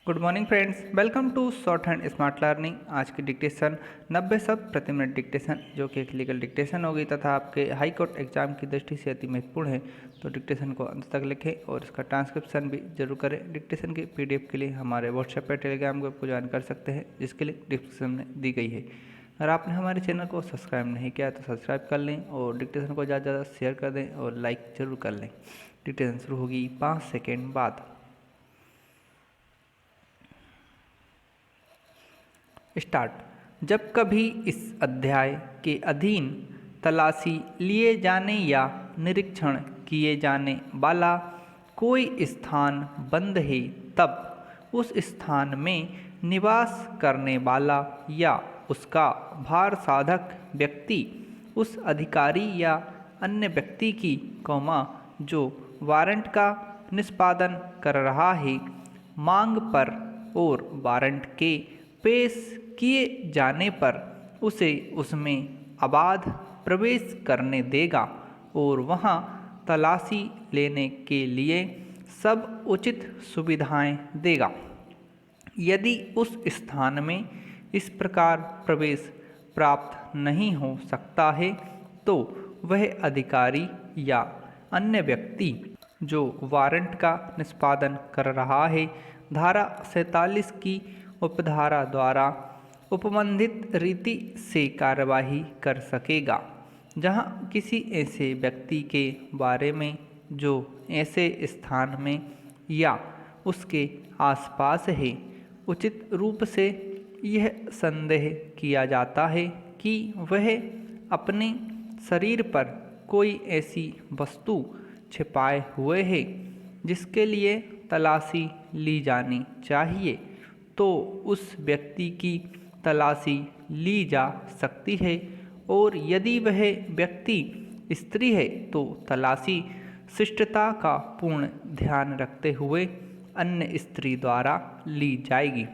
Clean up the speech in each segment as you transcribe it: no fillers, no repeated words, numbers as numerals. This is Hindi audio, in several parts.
Good morning friends, welcome to shorthand smart learning. आज की डिक्टेशन 90 शब्द प्रति मिनट डिक्टेशन, जो कि एक लीगल डिक्टेशन होगी तथा आपके हाई कोर्ट एग्जाम की दृष्टि से अति महत्वपूर्ण है। तो डिक्टेशन को अंत तक लिखें और इसका ट्रांसक्रिप्शन भी जरूर करें। डिक्टेशन की पीडीएफ के लिए हमारे व्हाट्सएप पर टेलीग्राम ग्रुप को ज्वाइन कर सकते हैं, जिसके लिंक डिस्क्रिप्शन में दी गई है। अगर आपने हमारे चैनल को सब्सक्राइब नहीं किया तो सब्सक्राइब कर लें और डिक्टेशन को ज़्यादा से ज़्यादा शेयर कर दें और लाइक जरूर कर लें। डिक्टेशन शुरू होगी 5 सेकेंड बाद। स्टार्ट। जब कभी इस अध्याय के अधीन तलाशी लिए जाने या निरीक्षण किए जाने वाला कोई स्थान बंद है, तब उस स्थान में निवास करने वाला या उसका भार साधक व्यक्ति उस अधिकारी या अन्य व्यक्ति की जो वारंट का निष्पादन कर रहा है, मांग पर और वारंट के पेश किए जाने पर उसे उसमें आबाद प्रवेश करने देगा और वहां तलाशी लेने के लिए सब उचित सुविधाएं देगा। यदि उस स्थान में इस प्रकार प्रवेश प्राप्त नहीं हो सकता है तो वह अधिकारी या अन्य व्यक्ति जो वारंट का निष्पादन कर रहा है, धारा 47 की उपधारा द्वारा उपबंधित रीति से कार्यवाही कर सकेगा। जहां किसी ऐसे व्यक्ति के बारे में जो ऐसे स्थान में या उसके आसपास है, उचित रूप से यह संदेह किया जाता है कि वह अपने शरीर पर कोई ऐसी वस्तु छिपाए हुए है जिसके लिए तलाशी ली जानी चाहिए, तो उस व्यक्ति की तलाशी ली जा सकती है। और यदि वह व्यक्ति स्त्री है तो तलाशी शिष्टता का पूर्ण ध्यान रखते हुए अन्य स्त्री द्वारा ली जाएगी।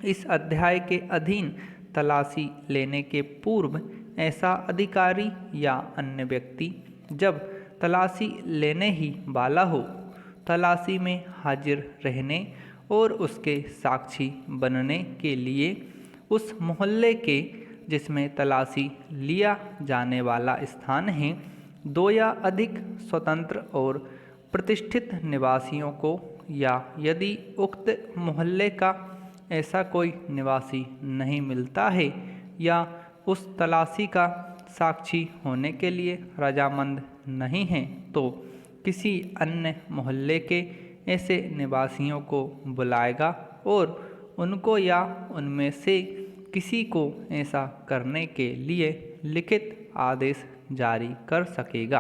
इस अध्याय के अधीन तलाशी लेने के पूर्व ऐसा अधिकारी या अन्य व्यक्ति जब तलाशी लेने ही वाला हो, तलाशी में हाजिर रहने और उसके साक्षी बनने के लिए उस मोहल्ले के जिसमें तलाशी लिया जाने वाला स्थान है, 2 या अधिक स्वतंत्र और प्रतिष्ठित निवासियों को, या यदि उक्त मोहल्ले का ऐसा कोई निवासी नहीं मिलता है या उस तलाशी का साक्षी होने के लिए रजामंद नहीं है, तो किसी अन्य मोहल्ले के ऐसे निवासियों को बुलाएगा और उनको या उनमें से किसी को ऐसा करने के लिए लिखित आदेश जारी कर सकेगा।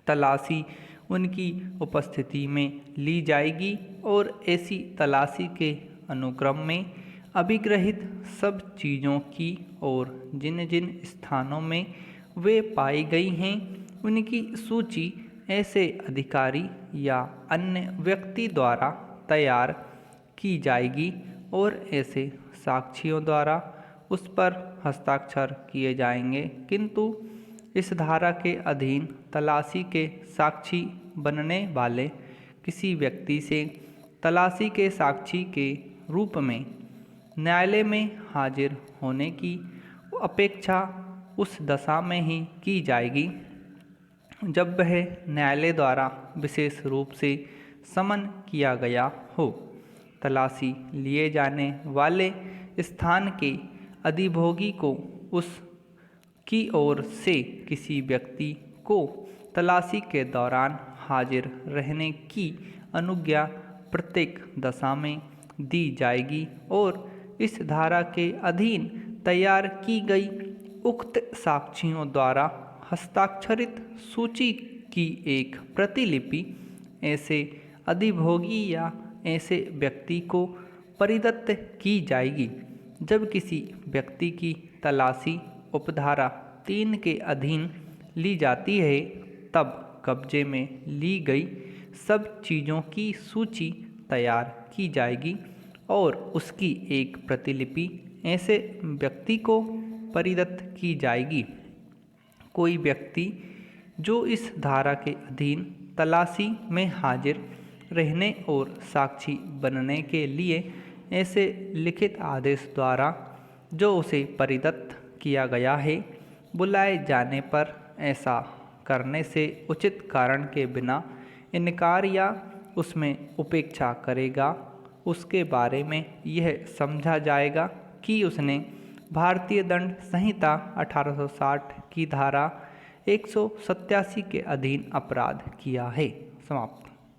तलाशी उनकी उपस्थिति में ली जाएगी और ऐसी तलाशी के अनुक्रम में अभिग्रहित सब चीज़ों की और जिन जिन स्थानों में वे पाई गई हैं, उनकी सूची ऐसे अधिकारी या अन्य व्यक्ति द्वारा तैयार की जाएगी और ऐसे साक्षियों द्वारा उस पर हस्ताक्षर किए जाएंगे। किंतु इस धारा के अधीन तलाशी के साक्षी बनने वाले किसी व्यक्ति से तलाशी के साक्षी के रूप में न्यायालय में हाजिर होने की अपेक्षा उस दशा में ही की जाएगी जब वह न्यायालय द्वारा विशेष रूप से समन किया गया हो। तलाशी लिए जाने वाले स्थान के अधिभोगी को उसकी ओर से किसी व्यक्ति को तलाशी के दौरान हाजिर रहने की अनुज्ञा प्रत्येक दशा में दी जाएगी और इस धारा के अधीन तैयार की गई उक्त साक्षियों द्वारा हस्ताक्षरित सूची की एक प्रतिलिपि ऐसे अधिभोगी या ऐसे व्यक्ति को परिदत्त की जाएगी। जब किसी व्यक्ति की तलाशी उपधारा 3 के अधीन ली जाती है, तब कब्जे में ली गई सब चीज़ों की सूची तैयार की जाएगी और उसकी एक प्रतिलिपि ऐसे व्यक्ति को परिदत्त की जाएगी। कोई व्यक्ति जो इस धारा के अधीन तलाशी में हाजिर रहने और साक्षी बनने के लिए ऐसे लिखित आदेश द्वारा जो उसे परिदत्त किया गया है, बुलाए जाने पर ऐसा करने से उचित कारण के बिना इनकार या उसमें उपेक्षा करेगा, उसके बारे में यह समझा जाएगा कि उसने भारतीय दंड संहिता 1860 की धारा 187 के अधीन अपराध किया है। समाप्त।